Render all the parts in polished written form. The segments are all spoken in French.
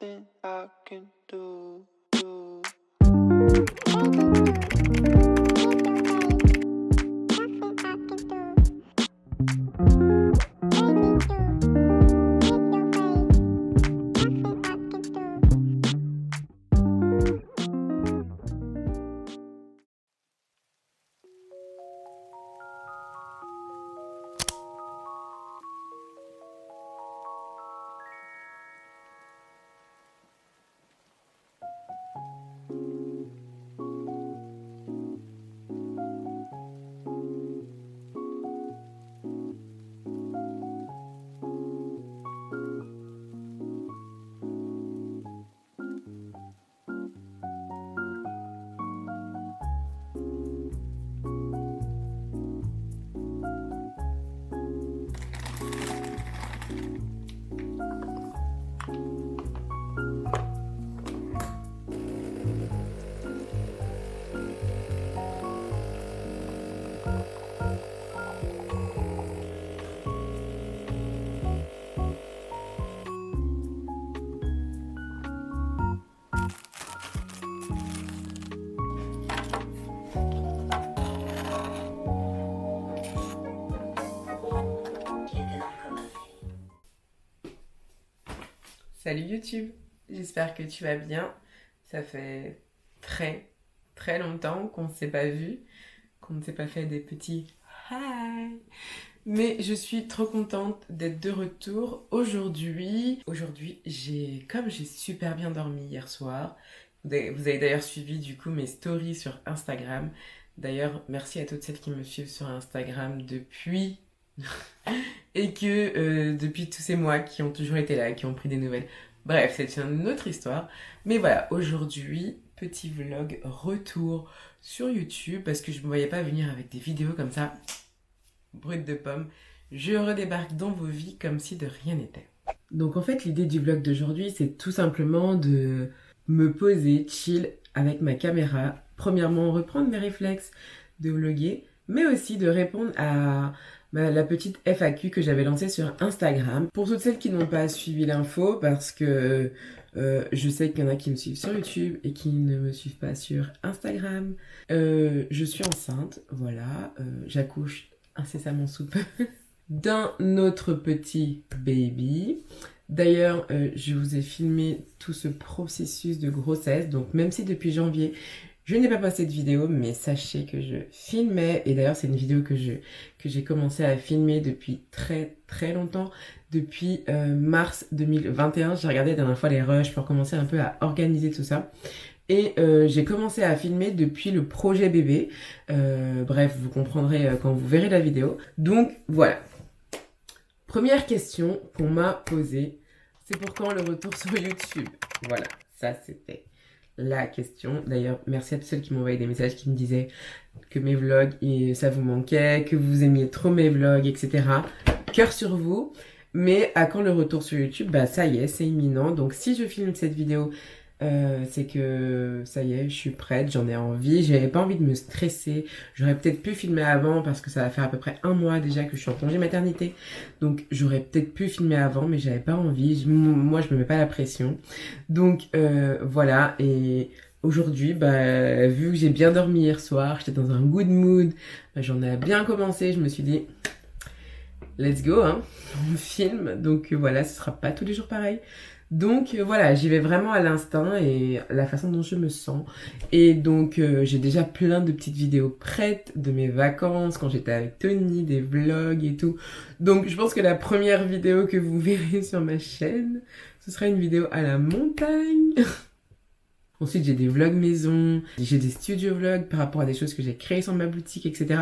nothing I can do. Salut YouTube, j'espère que tu vas bien. Ça fait très longtemps qu'on ne s'est pas vu, qu'on ne s'est pas fait des petits hi. Mais je suis trop contente d'être de retour aujourd'hui. Aujourd'hui, comme j'ai super bien dormi hier soir, vous avez d'ailleurs suivi du coup mes stories sur Instagram. D'ailleurs, merci à toutes celles qui me suivent sur Instagram depuis et que depuis tous ces mois qui ont toujours été là, qui ont pris des nouvelles. Bref, c'est une autre histoire. Mais voilà, aujourd'hui, petit vlog retour sur YouTube parce que je ne me voyais pas venir avec des vidéos comme ça, brutes de pommes. Je redébarque dans vos vies comme si de rien n'était. Donc en fait, l'idée du vlog d'aujourd'hui, c'est tout simplement de me poser, chill avec ma caméra. Premièrement, reprendre mes réflexes de vlogger, mais aussi de répondre à la petite FAQ que j'avais lancée sur Instagram. Pour toutes celles qui n'ont pas suivi l'info, parce que je sais qu'il y en a qui me suivent sur YouTube et qui ne me suivent pas sur Instagram. Je suis enceinte, voilà, j'accouche incessamment sous peu d'un autre petit baby. D'ailleurs, je vous ai filmé tout ce processus de grossesse, donc même si depuis janvier, je n'ai pas posté de vidéo, mais sachez que je filmais, et d'ailleurs c'est une vidéo que j'ai commencé à filmer depuis très longtemps, depuis mars 2021. J'ai regardé la dernière fois les rushs pour commencer un peu à organiser tout ça. Et j'ai commencé à filmer depuis le projet bébé. Bref, vous comprendrez quand vous verrez la vidéo. Donc voilà. Première question qu'on m'a posée, c'est pour quand le retour sur YouTube? Voilà, ça c'était la question. D'ailleurs, merci à tous ceux qui m'ont envoyé des messages qui me disaient que mes vlogs, ça vous manquait, que vous aimiez trop mes vlogs, etc. Cœur sur vous. Mais à quand le retour sur YouTube? Bah ça y est, c'est imminent. Donc si je filme cette vidéo, c'est que ça y est, je suis prête, j'en ai envie. J'avais pas envie de me stresser. J'aurais peut-être pu filmer avant parce que ça va faire à peu près un mois déjà que je suis en congé maternité. Donc j'aurais peut-être pu filmer avant, mais j'avais pas envie. Moi, je me mets pas la pression. Donc voilà. Et aujourd'hui, bah, vu que j'ai bien dormi hier soir, j'étais dans un good mood, bah, j'en ai bien commencé. Je me suis dit, let's go, hein, on filme. Donc voilà, ce sera pas tous les jours pareil. Donc voilà, j'y vais vraiment à l'instinct et la façon dont je me sens. Et donc j'ai déjà plein de petites vidéos prêtes de mes vacances, quand j'étais avec Tony, des vlogs et tout. Donc je pense que la première vidéo que vous verrez sur ma chaîne, ce sera une vidéo à la montagne. Ensuite j'ai des vlogs maison, j'ai des studio vlogs par rapport à des choses que j'ai créées sur ma boutique, etc.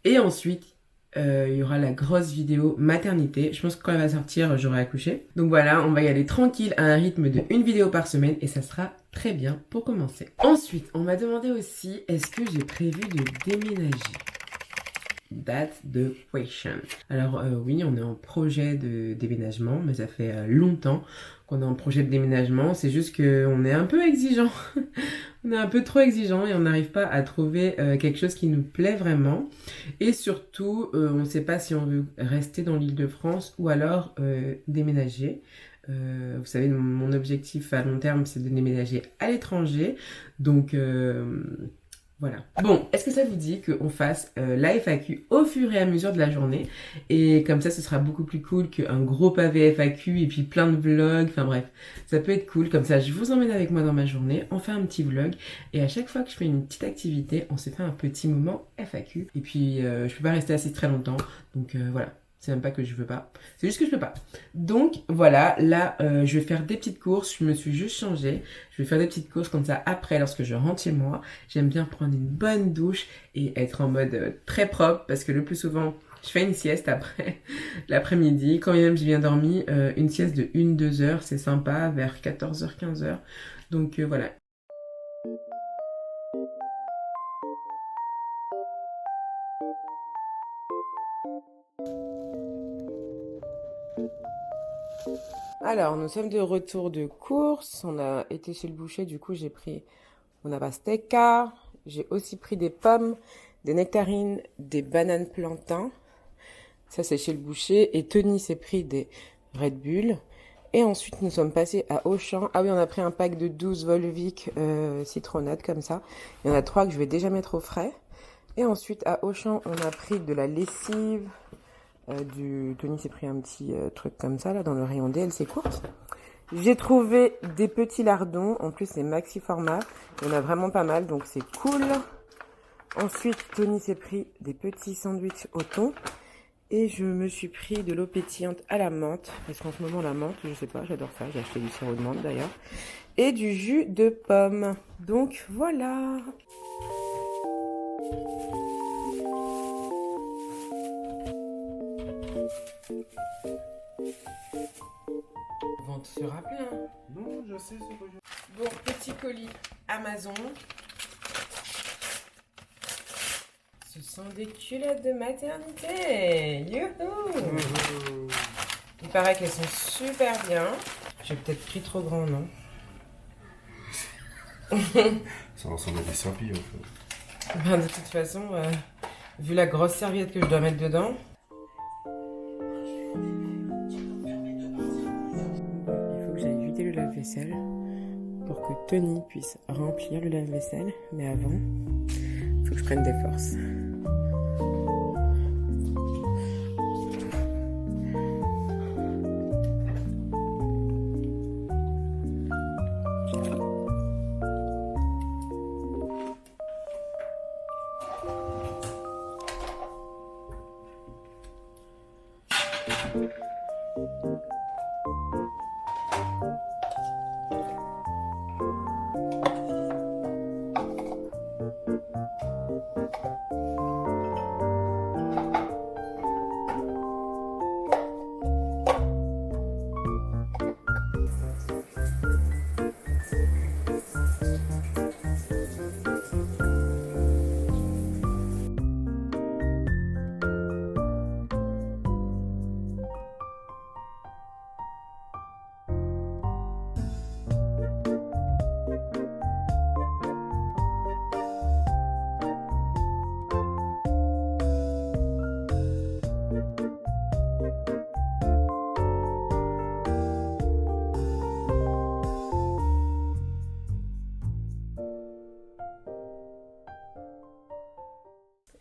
Et ensuite, il y aura la grosse vidéo maternité. Je pense que quand elle va sortir, j'aurai accouché. Donc voilà, on va y aller tranquille à un rythme de une vidéo par semaine et ça sera très bien pour commencer. Ensuite, on m'a demandé aussi, est-ce que j'ai prévu de déménager? That's the question. Alors oui, on est en projet de déménagement, mais ça fait longtemps qu'on est en projet de déménagement. C'est juste qu'on est un peu exigeant. On est un peu trop exigeant et on n'arrive pas à trouver quelque chose qui nous plaît vraiment. Et surtout, on ne sait pas si on veut rester dans l'Île-de-France ou alors déménager. Vous savez, mon objectif à long terme, c'est de déménager à l'étranger. Donc, voilà. Bon, est-ce que ça vous dit qu'on fasse la FAQ au fur et à mesure de la journée? Et comme ça, ce sera beaucoup plus cool qu'un gros pavé FAQ et puis plein de vlogs. Enfin bref, ça peut être cool. Comme ça, je vous emmène avec moi dans ma journée, on fait un petit vlog. Et à chaque fois que je fais une petite activité, on se fait un petit moment FAQ. Et puis, je peux pas rester assis très longtemps. Donc voilà. C'est même pas que je veux pas, c'est juste que je peux pas. Donc voilà, là je vais faire des petites courses, je me suis juste changée. Je vais faire des petites courses comme ça après lorsque je rentre chez moi. J'aime bien prendre une bonne douche et être en mode très propre parce que le plus souvent je fais une sieste après l'après-midi. Quand même j'ai bien dormi, une sieste de 1-2 heures, c'est sympa, vers 14h, 15h. Donc voilà. Alors, nous sommes de retour de course. On a été chez le boucher, du coup, j'ai pris mon pastèque. J'ai aussi pris des pommes, des nectarines, des bananes plantains. Ça, c'est chez le boucher. Et Tony s'est pris des Red Bull. Et ensuite, nous sommes passés à Auchan. Ah oui, on a pris un pack de 12 Volvic citronnade, comme ça. Il y en a 3 que je vais déjà mettre au frais. Et ensuite, à Auchan, on a pris de la lessive. Tony s'est pris un petit truc comme ça là dans le rayon DLC courte. J'ai trouvé des petits lardons, en plus c'est maxi format, il y en a vraiment pas mal donc c'est cool. Ensuite Tony s'est pris des petits sandwichs au thon et je me suis pris de l'eau pétillante à la menthe parce qu'en ce moment la menthe, je sais pas, j'adore ça, j'ai acheté du sirop de menthe d'ailleurs et du jus de pomme. Donc voilà. Le ventre sera plein. Non, je sais ce que je... Bon, petit colis Amazon. Ce sont des culottes de maternité. Youhou! Il paraît qu'elles sont super bien. J'ai peut-être pris trop grand, non? Ça ressemble à des serpillers en fait. Ben, de toute façon, vu la grosse serviette que je dois mettre dedans. Il faut que j'aille vider le lave-vaisselle pour que Tony puisse remplir le lave-vaisselle. Mais avant, il faut que je prenne des forces.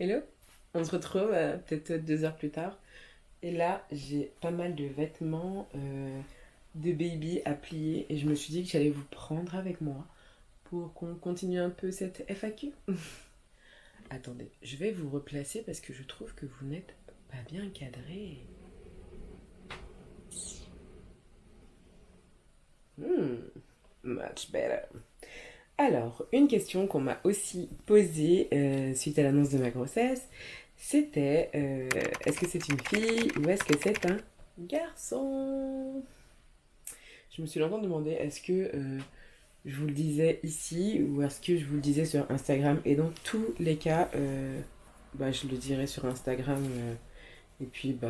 Hello, on se retrouve peut-être 2 heures plus tard. Et là, j'ai pas mal de vêtements de baby à plier. Et je me suis dit que j'allais vous prendre avec moi pour qu'on continue un peu cette FAQ. Attendez, je vais vous replacer parce que je trouve que vous n'êtes pas bien cadré. Much better. Alors, une question qu'on m'a aussi posée suite à l'annonce de ma grossesse, c'était est-ce que c'est une fille ou est-ce que c'est un garçon? Je me suis longtemps demandé est-ce que je vous le disais ici ou est-ce que je vous le disais sur Instagram. Et dans tous les cas, je le dirai sur Instagram et puis vous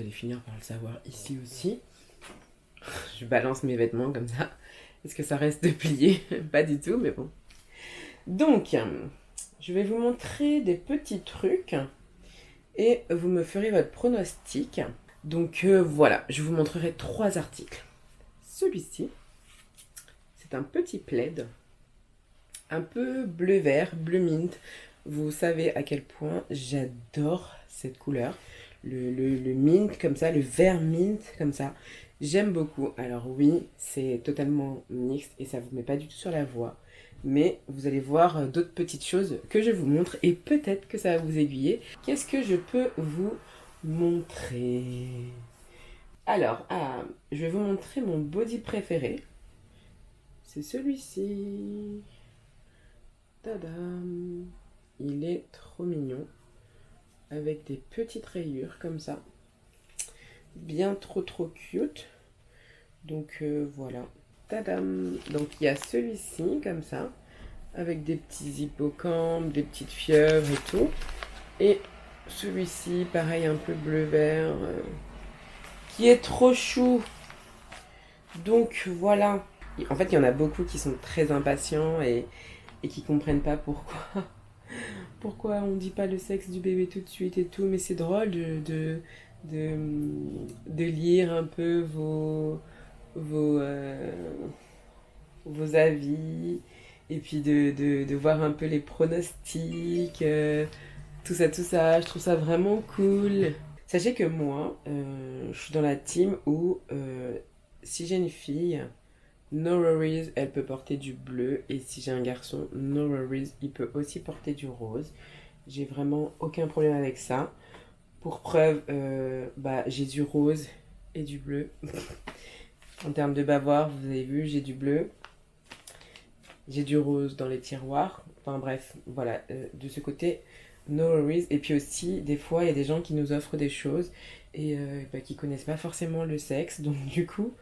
allez finir par le savoir ici aussi. Je balance mes vêtements comme ça. Est-ce que ça reste de plier? Pas du tout, mais bon. Donc, je vais vous montrer des petits trucs et vous me ferez votre pronostic. Donc voilà, je vous montrerai 3 articles. celui-ci, c'est un petit plaid, un peu bleu-vert, bleu mint. Vous savez à quel point j'adore cette couleur. Le mint comme ça, le vert mint comme ça. J'aime beaucoup. Alors oui, c'est totalement mixte et ça ne vous met pas du tout sur la voie. Mais vous allez voir d'autres petites choses que je vous montre et peut-être que ça va vous aiguiller. Qu'est-ce que je peux vous montrer? Alors, je vais vous montrer mon body préféré. C'est celui-ci. Tadam! Il est trop mignon. Avec des petites rayures comme ça. Bien trop cute. Donc voilà. Tadam! Donc il y a celui-ci comme ça. Avec des petits hippocampes, des petites pieuvres et tout. Et celui-ci, pareil, un peu bleu-vert. Qui est trop chou. Donc voilà. En fait, il y en a beaucoup qui sont très impatients et qui comprennent pas pourquoi on dit pas le sexe du bébé tout de suite et tout. Mais c'est drôle de lire un peu vos avis et puis de voir un peu les pronostics, tout ça. Je trouve ça vraiment cool. Sachez que moi, je suis dans la team où si j'ai une fille, no worries, elle peut porter du bleu. Et si j'ai un garçon, no worries, il peut aussi porter du rose. J'ai vraiment aucun problème avec ça. Pour preuve, j'ai du rose et du bleu. En termes de bavoir, vous avez vu, j'ai du bleu. J'ai du rose dans les tiroirs. Enfin bref, voilà, de ce côté, no worries. Et puis aussi, des fois, il y a des gens qui nous offrent des choses et qui connaissent pas forcément le sexe. Donc du coup,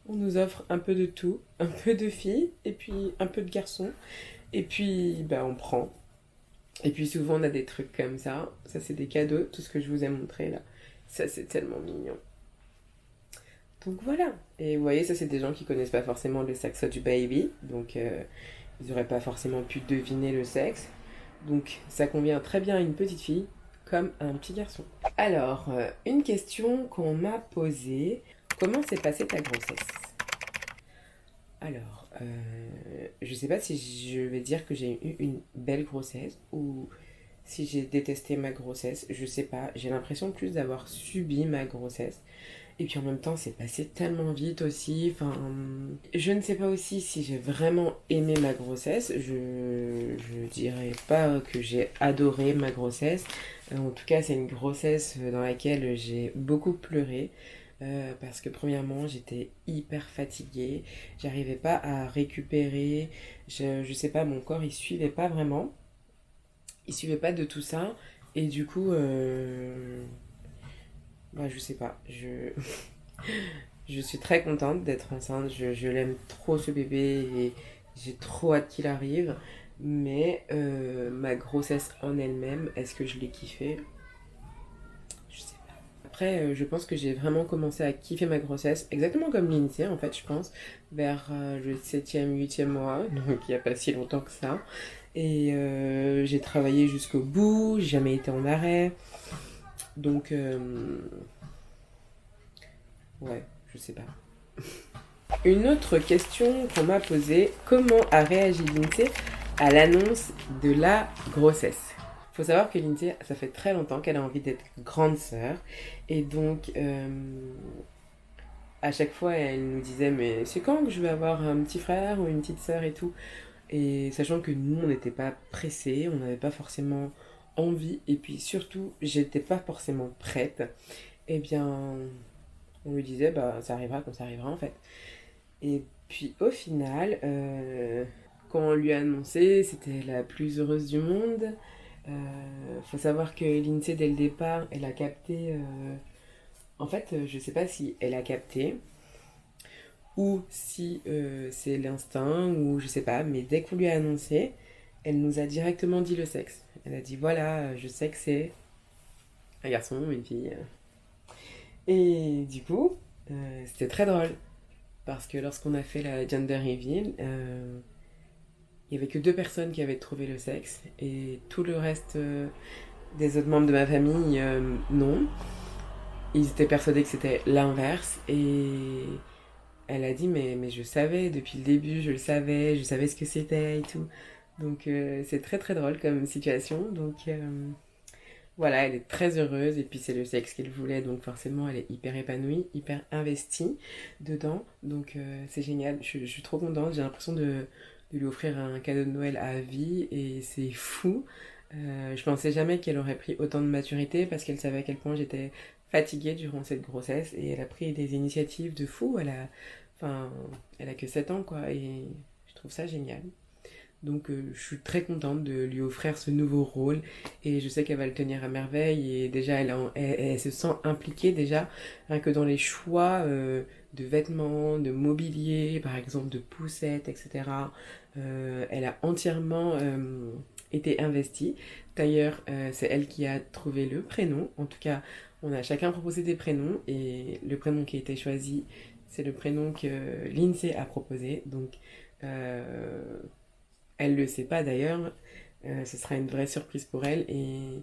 on nous offre un peu de tout, un peu de filles et puis un peu de garçons. Et puis, on prend. Et puis souvent, on a des trucs comme ça. Ça, c'est des cadeaux, tout ce que je vous ai montré là. Ça, c'est tellement mignon. Donc voilà. Et vous voyez, ça, c'est des gens qui connaissent pas forcément le sexe du baby. Donc, ils n'auraient pas forcément pu deviner le sexe. Donc, ça convient très bien à une petite fille comme à un petit garçon. Alors, une question qu'on m'a posée. Comment s'est passée ta grossesse? Alors, je sais pas si je vais dire que j'ai eu une belle grossesse ou si j'ai détesté ma grossesse. Je sais pas. J'ai l'impression plus d'avoir subi ma grossesse. Et puis en même temps, c'est passé tellement vite aussi. Enfin, je ne sais pas aussi si j'ai vraiment aimé ma grossesse. Je dirais pas que j'ai adoré ma grossesse. En tout cas, c'est une grossesse dans laquelle j'ai beaucoup pleuré. Parce que premièrement, j'étais hyper fatiguée. J'arrivais pas à récupérer. Je sais pas, mon corps, il suivait pas vraiment. Il suivait pas de tout ça. Et du coup... je sais pas, je suis très contente d'être enceinte, je l'aime trop ce bébé et j'ai trop hâte qu'il arrive, mais ma grossesse en elle-même, est-ce que je l'ai kiffée? Je sais pas. Après, je pense que j'ai vraiment commencé à kiffer ma grossesse, exactement comme Lindsay en fait, je pense, vers le 7e, 8e mois, donc il n'y a pas si longtemps que ça. Et j'ai travaillé jusqu'au bout, j'ai jamais été en arrêt. Donc, ouais, je sais pas. Une autre question qu'on m'a posée, comment a réagi Lindsay à l'annonce de la grossesse? Faut savoir que Lindsay, ça fait très longtemps qu'elle a envie d'être grande sœur. Et donc, à chaque fois, elle nous disait, mais c'est quand que je vais avoir un petit frère ou une petite sœur et tout? Et sachant que nous, on n'était pas pressés, on n'avait pas forcément envie, et puis surtout, j'étais pas forcément prête, eh bien, on lui disait, ça arrivera quand ça arrivera en fait. Et puis au final, quand on lui a annoncé, c'était la plus heureuse du monde. Faut savoir que Lindsay, dès le départ, elle a capté... En fait, je sais pas si elle a capté, ou si c'est l'instinct, ou je sais pas, mais dès qu'on lui a annoncé, elle nous a directement dit le sexe. Elle a dit voilà, je sais que c'est un garçon ou une fille. Et du coup, c'était très drôle. Parce que lorsqu'on a fait la gender reveal, il n'y avait que 2 personnes qui avaient trouvé le sexe. Et tout le reste des autres membres de ma famille, non. Ils étaient persuadés que c'était l'inverse. Et elle a dit mais je savais, depuis le début je savais ce que c'était et tout. Donc c'est très très drôle comme situation. Donc voilà, elle est très heureuse et puis c'est le sexe qu'elle voulait, donc forcément elle est hyper épanouie, hyper investie dedans. Donc c'est génial, je suis trop contente, j'ai l'impression de lui offrir un cadeau de Noël à vie et c'est fou. Je pensais jamais qu'elle aurait pris autant de maturité parce qu'elle savait à quel point j'étais fatiguée durant cette grossesse et elle a pris des initiatives de fou. Enfin, elle a que 7 ans quoi et je trouve ça génial. Donc je suis très contente de lui offrir ce nouveau rôle et je sais qu'elle va le tenir à merveille et déjà elle se sent impliquée déjà rien que dans les choix de vêtements, de mobilier, par exemple de poussettes, etc. Elle a entièrement été investie. D'ailleurs c'est elle qui a trouvé le prénom. En tout cas on a chacun proposé des prénoms et le prénom qui a été choisi c'est le prénom que l'INSEE a proposé. Donc elle le sait pas d'ailleurs, ce sera une vraie surprise pour elle et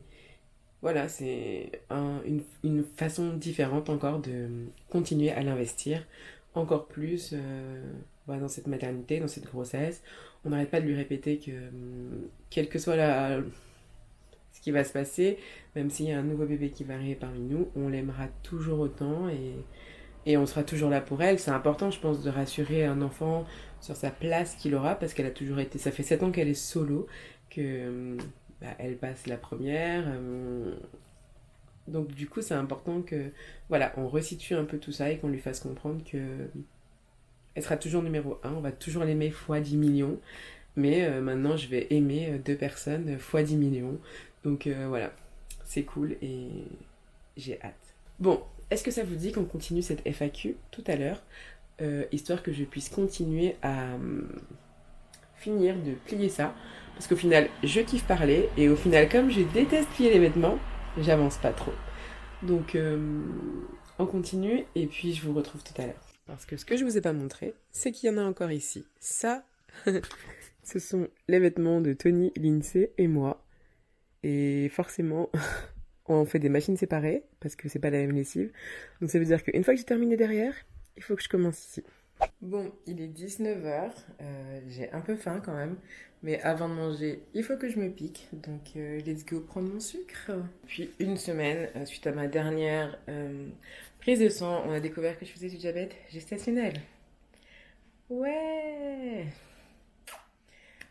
voilà, c'est une façon différente encore de continuer à l'investir encore plus dans cette maternité, dans cette grossesse. On n'arrête pas de lui répéter que quel que soit ce qui va se passer, même s'il y a un nouveau bébé qui va arriver parmi nous, on l'aimera toujours autant et on sera toujours là pour elle. C'est important, je pense, de rassurer un enfant sur sa place qu'il aura, parce qu'elle a toujours été... Ça fait 7 ans qu'elle est solo, que elle passe la première. Donc du coup, c'est important que, voilà, on resitue un peu tout ça et qu'on lui fasse comprendre que elle sera toujours numéro un. On va toujours l'aimer fois 10 millions. Mais maintenant, je vais aimer deux personnes fois 10 millions. Donc voilà, c'est cool et j'ai hâte. Bon, est-ce que ça vous dit qu'on continue cette FAQ tout à l'heure, histoire que je puisse continuer à finir de plier ça, parce qu'au final, je kiffe parler, et au final, comme je déteste plier les vêtements, j'avance pas trop. Donc, on continue, et puis je vous retrouve tout à l'heure. Parce que ce que je vous ai pas montré, c'est qu'il y en a encore ici. Ça, ce sont les vêtements de Tony, l'INSEE et moi. Et forcément... on fait des machines séparées, parce que c'est pas la même lessive. Donc ça veut dire qu'une fois que j'ai terminé derrière, il faut que je commence ici. Bon, il est 19h, j'ai un peu faim quand même, mais avant de manger, il faut que je me pique. Donc let's go prendre mon sucre. Puis une semaine, suite à ma dernière prise de sang, on a découvert que je faisais du diabète gestationnel. Ouais.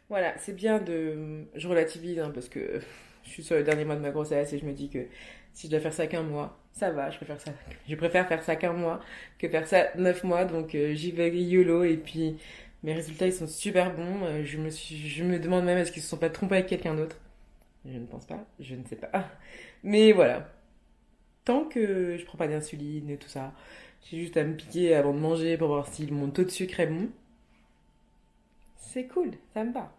Voilà, c'est bien de... Je relativise, hein, parce que... Je suis sur le dernier mois de ma grossesse et je me dis que si je dois faire ça qu'un mois, ça va, je préfère faire ça qu'un mois que faire ça 9 mois. Donc j'y vais YOLO et puis mes résultats ils sont super bons. Je me demande même est-ce qu'ils se sont pas trompés avec quelqu'un d'autre. Je ne pense pas, je ne sais pas. Mais voilà, tant que je prends pas d'insuline et tout ça, j'ai juste à me piquer avant de manger pour voir si mon taux de sucre est bon. C'est cool, ça me va.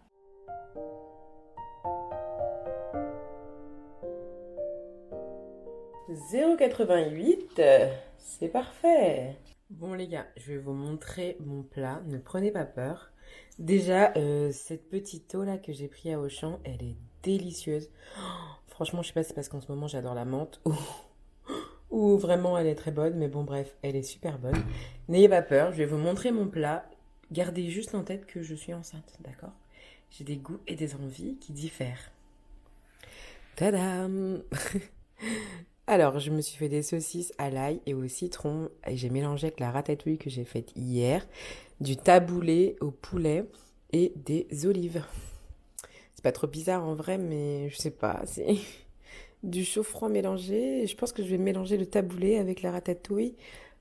0,88, c'est parfait. Bon les gars, je vais vous montrer mon plat, ne prenez pas peur. Déjà, cette petite eau là que j'ai pris à Auchan, elle est délicieuse. Oh, franchement, je sais pas si c'est parce qu'en ce moment j'adore la menthe ou vraiment elle est très bonne, mais bon bref, elle est super bonne. N'ayez pas peur, je vais vous montrer mon plat. Gardez juste en tête que je suis enceinte, d'accord? J'ai des goûts et des envies qui diffèrent. Tadam! Alors, je me suis fait des saucisses à l'ail et au citron et j'ai mélangé avec la ratatouille que j'ai faite hier, du taboulé au poulet et des olives. C'est pas trop bizarre en vrai, mais je sais pas, c'est du chaud-froid mélangé. Je pense que je vais mélanger le taboulé avec la ratatouille.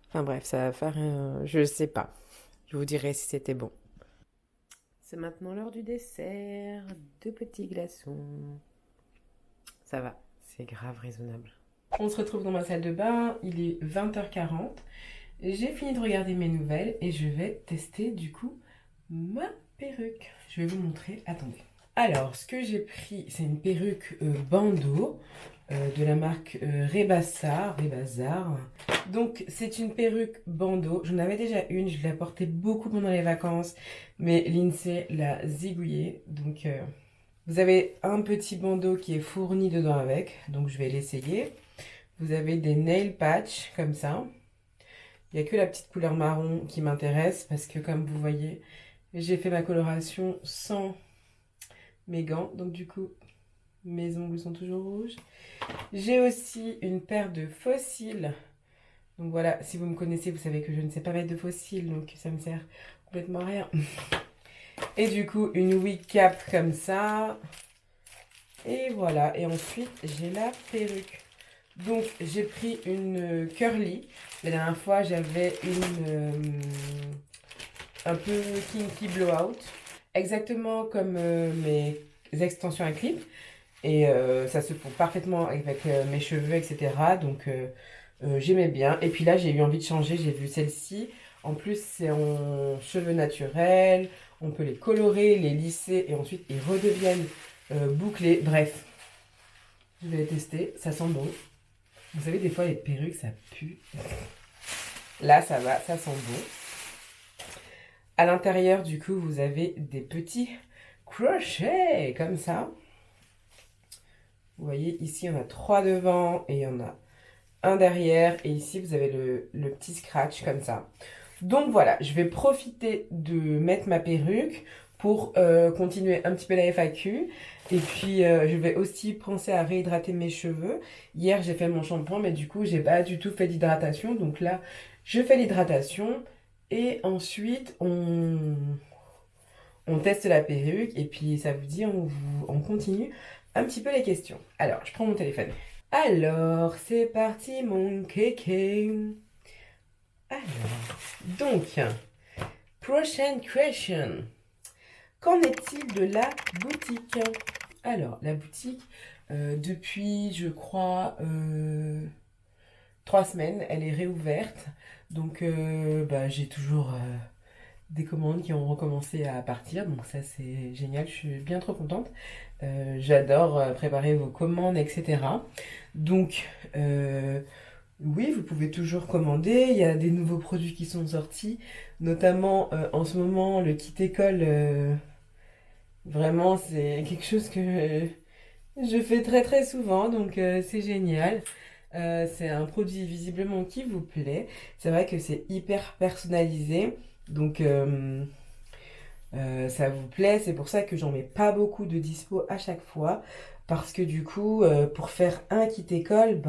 Enfin bref, ça va faire... je sais pas. Je vous dirai si c'était bon. C'est maintenant l'heure du dessert. 2 petits glaçons. Ça va, c'est grave raisonnable. On se retrouve dans ma salle de bain, il est 20h40. J'ai fini de regarder mes nouvelles et je vais tester du coup ma perruque. Je vais vous montrer, attendez. Alors, ce que j'ai pris, c'est une perruque bandeau de la marque Rebazar. Donc, c'est une perruque bandeau. J'en avais déjà une, je l'ai portée beaucoup pendant les vacances, mais l'INSEE l'a zigouillée. Donc, vous avez un petit bandeau qui est fourni dedans avec, donc je vais l'essayer. Vous avez des nail patch comme ça. Il n'y a que la petite couleur marron qui m'intéresse parce que comme vous voyez, j'ai fait ma coloration sans mes gants. Donc du coup, mes ongles sont toujours rouges. J'ai aussi une paire de faux cils. Donc voilà, si vous me connaissez, vous savez que je ne sais pas mettre de faux cils, donc ça me sert complètement à rien. Et du coup, une wig cap comme ça. Et voilà, et ensuite, j'ai la perruque. Donc, j'ai pris une curly. La dernière fois, j'avais une un peu kinky blowout. Exactement comme mes extensions à clip. Et ça se fond parfaitement avec mes cheveux, etc. Donc, j'aimais bien. Et puis là, j'ai eu envie de changer. J'ai vu celle-ci. En plus, c'est en cheveux naturels. On peut les colorer, les lisser. Et ensuite, ils redeviennent bouclés. Bref, je vais les tester. Ça sent bon. Vous savez, des fois, les perruques, ça pue. Là, ça va. Ça sent bon. À l'intérieur, du coup, vous avez des petits crochets. Comme ça. Vous voyez, ici, il y en a 3 devant. Et il y en a un derrière. Et ici, vous avez le petit scratch comme ça. Donc voilà, je vais profiter de mettre ma perruque pour continuer un petit peu la FAQ. Et puis, je vais aussi penser à réhydrater mes cheveux. Hier, j'ai fait mon shampoing, mais du coup, j'ai pas du tout fait d'hydratation. Donc là, je fais l'hydratation. Et ensuite, on teste la perruque. Et puis, ça vous dit, on continue un petit peu les questions. Alors, je prends mon téléphone. Alors, c'est parti, mon kéké. Alors, donc, prochaine question. Qu'en est-il de la boutique? Alors, la boutique, depuis, je crois, 3 semaines, elle est réouverte. Donc, j'ai toujours des commandes qui ont recommencé à partir. Donc ça, c'est génial. Je suis bien trop contente. J'adore préparer vos commandes, etc. Donc, oui, vous pouvez toujours commander. Il y a des nouveaux produits qui sont sortis. Notamment, en ce moment, le kit école. Vraiment, c'est quelque chose que je fais très très souvent. Donc, c'est génial. C'est un produit visiblement qui vous plaît. C'est vrai que c'est hyper personnalisé. Donc, ça vous plaît. C'est pour ça que j'en mets pas beaucoup de dispo à chaque fois. Parce que du coup, pour faire un kit école,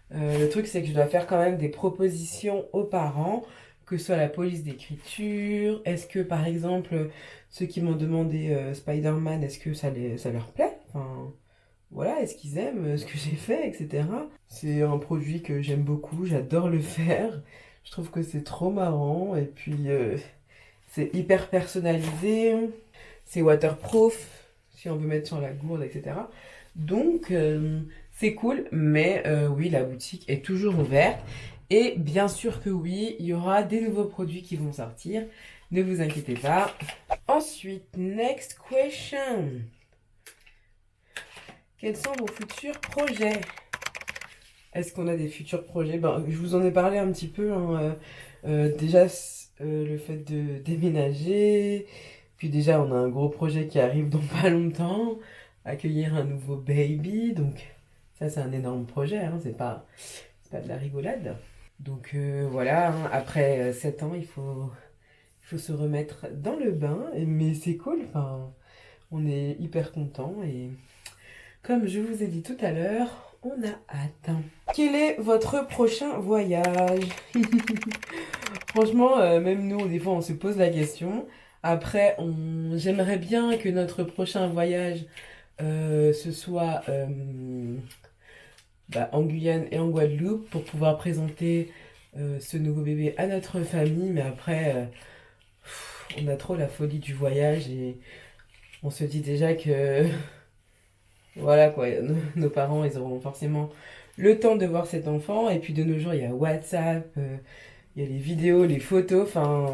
le truc, c'est que je dois faire quand même des propositions aux parents, que ce soit la police d'écriture. Est-ce que, par exemple, ceux qui m'ont demandé Spider-Man, est-ce que ça leur plaît? Enfin, voilà, est-ce qu'ils aiment ce que j'ai fait, etc. C'est un produit que j'aime beaucoup, j'adore le faire. Je trouve que c'est trop marrant et puis c'est hyper personnalisé. C'est waterproof, si on veut mettre sur la gourde, etc. Donc, c'est cool, mais oui, la boutique est toujours ouverte. Et bien sûr que oui, il y aura des nouveaux produits qui vont sortir. Ne vous inquiétez pas. Ensuite, next question. Quels sont vos futurs projets? Est-ce qu'on a des futurs projets? Je vous en ai parlé un petit peu. Déjà, le fait de déménager. Puis déjà, on a un gros projet qui arrive dans pas longtemps. Accueillir un nouveau baby. Donc, ça, c'est un énorme projet. Hein, c'est pas de la rigolade. Donc, voilà. Hein, après 7 ans, il faut se remettre dans le bain. Mais c'est cool. Enfin, on est hyper contents. Et comme je vous ai dit tout à l'heure, on a hâte. Quel est votre prochain voyage? Franchement, même nous, des fois, on se pose la question. Après, j'aimerais bien que notre prochain voyage, ce soit en Guyane et en Guadeloupe pour pouvoir présenter ce nouveau bébé à notre famille. Mais après, on a trop la folie du voyage et on se dit déjà que voilà quoi, nos parents, ils auront forcément le temps de voir cet enfant. Et puis de nos jours, il y a WhatsApp, il y a les vidéos, les photos. Enfin,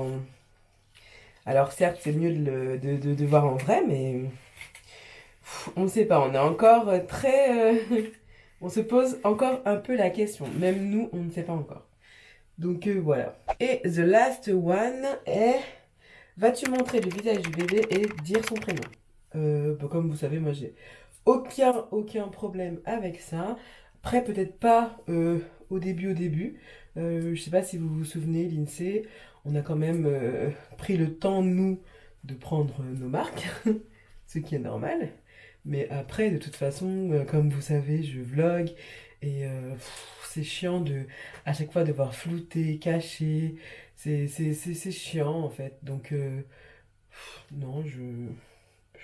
alors certes, c'est mieux de voir en vrai, mais on ne sait pas. On est encore très... on se pose encore un peu la question. Même nous, on ne sait pas encore. Donc voilà. Et the last one est... Vas-tu montrer le visage du bébé et dire son prénom? Comme vous savez, moi j'ai aucun problème avec ça. Après, peut-être pas au début. Je sais pas si vous vous souvenez, l'INSEE, on a quand même pris le temps, nous, de prendre nos marques, ce qui est normal. Mais après, de toute façon, comme vous savez, je vlog et c'est chiant de à chaque fois devoir flouter, cacher. C'est chiant en fait. Donc, non, je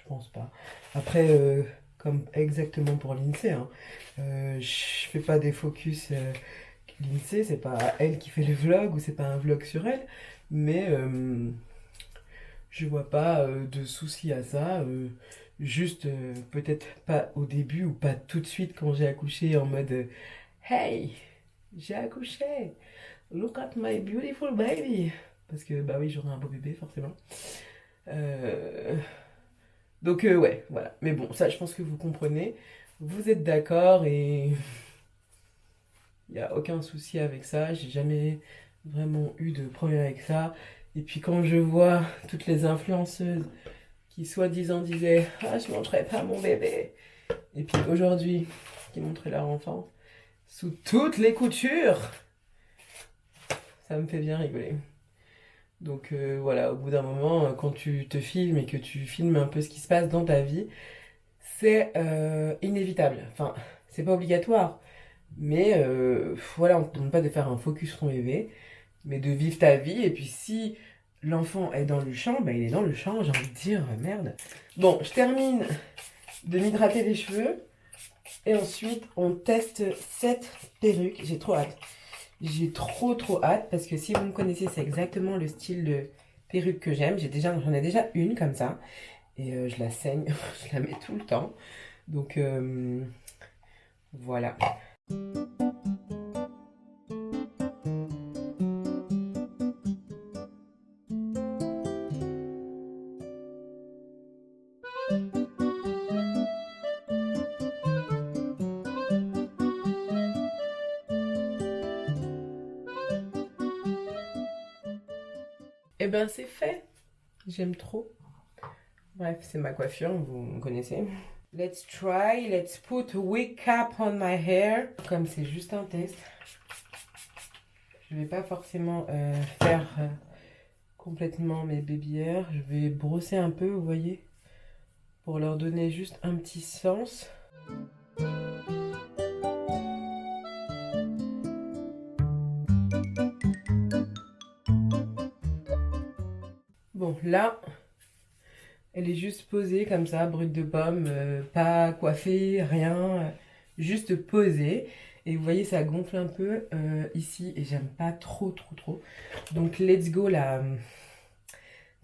pense pas. Après, comme exactement pour l'INSEE, hein, je fais pas des focus. L'INSEE, c'est pas elle qui fait le vlog ou c'est pas un vlog sur elle, mais je vois pas de souci à ça. Juste peut-être pas au début ou pas tout de suite quand j'ai accouché en mode Hey, j'ai accouché, look at my beautiful baby. Parce que bah oui, j'aurai un beau bébé forcément. Euh, Donc ouais, voilà. Mais bon, ça je pense que vous comprenez. Vous êtes d'accord et il n'y a aucun souci avec ça. J'ai jamais vraiment eu de problème avec ça. Et puis quand je vois toutes les influenceuses qui soi-disant disaient Ah, je ne montrerai pas mon bébé. Et puis aujourd'hui, qui montraient leur enfant sous toutes les coutures, ça me fait bien rigoler. Donc voilà, au bout d'un moment, quand tu te filmes et que tu filmes un peu ce qui se passe dans ta vie, c'est inévitable. Enfin, c'est pas obligatoire. Mais voilà, on ne te demande pas de faire un focus sur ton bébé, mais de vivre ta vie. Et puis si l'enfant est dans le champ, bah, il est dans le champ, j'ai envie de dire, merde. Bon, je termine de m'hydrater les cheveux. Et ensuite, on teste cette perruque. J'ai trop hâte. J'ai trop hâte parce que si vous me connaissez, c'est exactement le style de perruque que j'aime. J'en ai déjà une comme ça. Et je la saigne, je la mets tout le temps. Donc voilà. Et ben c'est fait. J'aime trop. Bref, c'est ma coiffure, vous me connaissez. Let's try, let's put a wig cap on my hair. Comme c'est juste un test, je vais pas forcément faire complètement mes baby hairs. Je vais brosser un peu, vous voyez, pour leur donner juste un petit sens. Bon, là, elle est juste posée comme ça, brute de pomme, pas coiffée, rien, juste posée. Et vous voyez, ça gonfle un peu ici et j'aime pas trop. Donc, let's go là,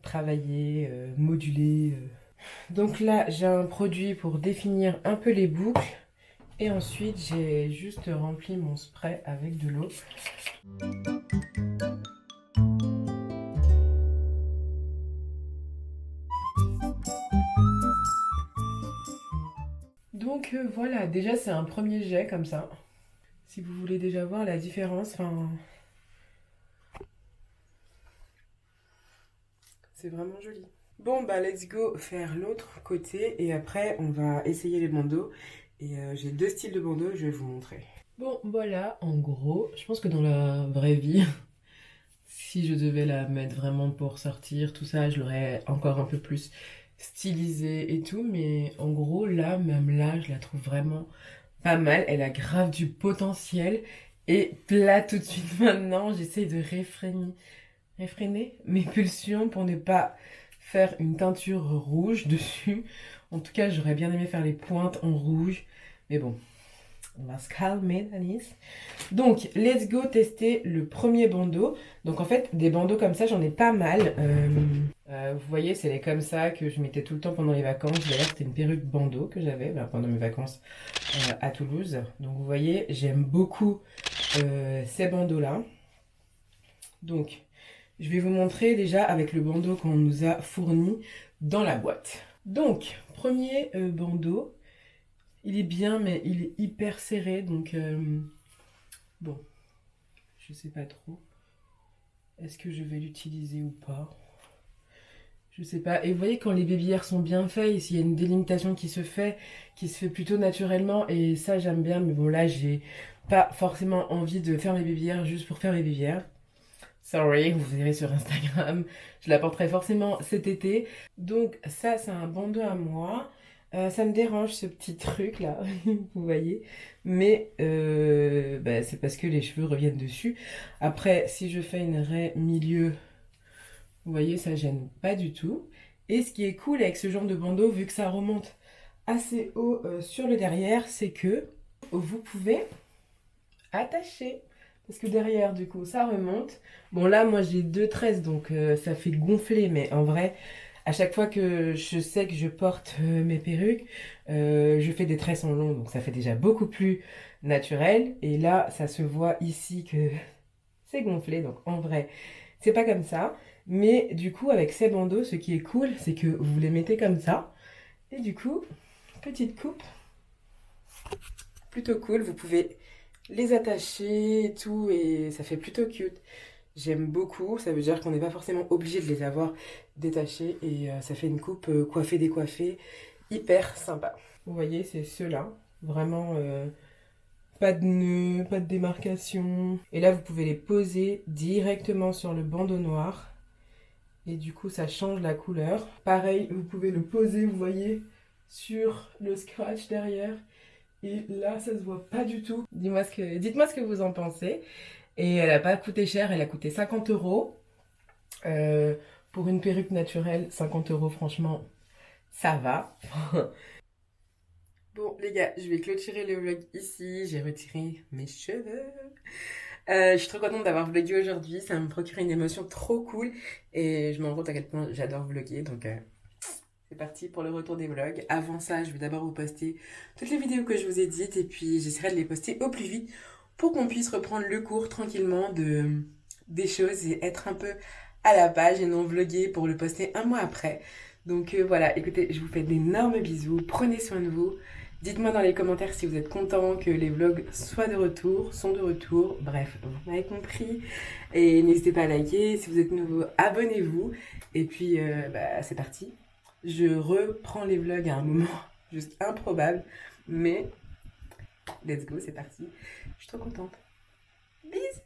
travailler, moduler. Donc là, j'ai un produit pour définir un peu les boucles. Et ensuite, j'ai juste rempli mon spray avec de l'eau. Donc voilà, déjà c'est un premier jet comme ça. Si vous voulez déjà voir la différence, enfin... c'est vraiment joli. Bon bah let's go faire l'autre côté et après on va essayer les bandeaux. Et j'ai deux styles de bandeaux, je vais vous montrer. Bon voilà, en gros, je pense que dans la vraie vie, si je devais la mettre vraiment pour sortir, tout ça, je l'aurais encore un peu plus stylisée et tout. Mais en gros, là, même là, je la trouve vraiment pas mal. Elle a grave du potentiel. Et là, tout de suite maintenant, j'essaie de réfréner mes pulsions pour ne pas faire une teinture rouge dessus. En tout cas, j'aurais bien aimé faire les pointes en rouge. Mais bon, on va se calmer, Alice. Donc, let's go tester le premier bandeau. Donc, en fait, des bandeaux comme ça, j'en ai pas mal. Vous voyez, c'est les comme ça que je mettais tout le temps pendant les vacances. D'ailleurs, c'était une perruque bandeau que j'avais pendant mes vacances à Toulouse. Donc, vous voyez, j'aime beaucoup ces bandeaux-là. Donc, je vais vous montrer déjà avec le bandeau qu'on nous a fourni dans la boîte. Donc, premier bandeau. Il est bien, mais il est hyper serré, donc bon, je sais pas trop. Est-ce que je vais l'utiliser ou pas? Je sais pas. Et vous voyez, quand les babyères sont bien faits, s'il y a une délimitation qui se fait plutôt naturellement, et ça j'aime bien, mais bon là j'ai pas forcément envie de faire mes babyères juste pour faire mes babyères. Sorry, vous verrez sur Instagram. Je la porterai forcément cet été. Donc ça, c'est un bandeau à moi. Ça me dérange ce petit truc là, vous voyez. Mais bah, c'est parce que les cheveux reviennent dessus. Après, si je fais une raie milieu, vous voyez, ça gêne pas du tout. Et ce qui est cool avec ce genre de bandeau, vu que ça remonte assez haut sur le derrière, c'est que vous pouvez attacher. Parce que derrière, du coup, ça remonte. Bon, là, moi, j'ai 2 tresses, donc ça fait gonfler. Mais en vrai, à chaque fois que je sais que je porte mes perruques, je fais des tresses en long. Donc, ça fait déjà beaucoup plus naturel. Et là, ça se voit ici que c'est gonflé. Donc, en vrai, c'est pas comme ça. Mais du coup, avec ces bandeaux, ce qui est cool, c'est que vous les mettez comme ça. Et du coup, petite coupe. Plutôt cool. Vous pouvez les attacher et tout, et ça fait plutôt cute. J'aime beaucoup, ça veut dire qu'on n'est pas forcément obligé de les avoir détachés, et ça fait une coupe coiffée décoiffée, hyper sympa. Vous voyez, c'est ceux-là, vraiment pas de nœud, pas de démarcation. Et là, vous pouvez les poser directement sur le bandeau noir, et du coup, ça change la couleur. Pareil, vous pouvez le poser, vous voyez, sur le scratch derrière. Et là, ça se voit pas du tout. Dites-moi ce que vous en pensez. Et elle a pas coûté cher, elle a coûté 50 euros. Pour une perruque naturelle, 50 euros, franchement, ça va. Bon, les gars, je vais clôturer le vlog ici. J'ai retiré mes cheveux. Je suis trop contente d'avoir vlogué aujourd'hui. Ça me procure une émotion trop cool. Et je me rends compte à quel point j'adore vlogger. Donc, c'est parti pour le retour des vlogs. Avant ça, je vais d'abord vous poster toutes les vidéos que je vous ai dites et puis j'essaierai de les poster au plus vite pour qu'on puisse reprendre le cours tranquillement des choses et être un peu à la page et non vloguer pour le poster un mois après. Donc voilà, écoutez, je vous fais d'énormes bisous, prenez soin de vous. Dites-moi dans les commentaires si vous êtes content que les vlogs soient de retour, sont de retour. Bref, vous m'avez compris. Et n'hésitez pas à liker. Si vous êtes nouveau, abonnez-vous. Et puis, c'est parti. Je reprends les vlogs à un moment juste improbable, mais let's go, c'est parti. Je suis trop contente. Bisous!